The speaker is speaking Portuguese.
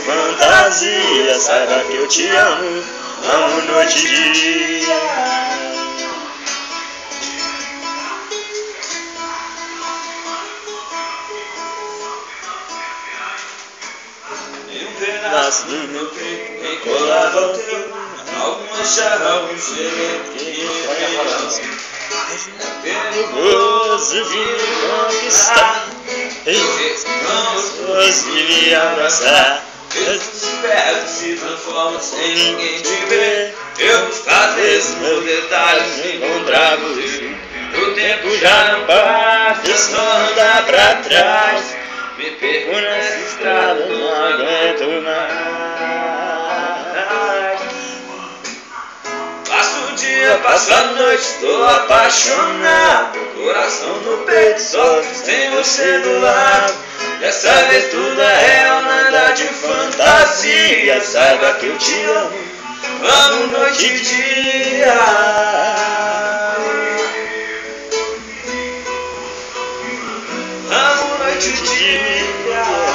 fantasia, saiba que eu te amo, amo noite e dia. Em um pedaço do meu peito, encolado ao teu, alguma chave, algum segredo que me Perigoso de me conquistar, perigoso de me abraçar. Perto se transforma sem ninguém te ver. Eu buscar mesmo detalhes encontrar você. O tempo já não passa, só anda pra trás. Me perco nessa estrada, não aguento mais. Passo o dia, passo a noite, estou apaixonado. Coração no peito, só sem você do lado. Dessa vez tudo é real, nada de fantasia. Saiba que eu te amo, amo noite e dia. Amo noite e dia.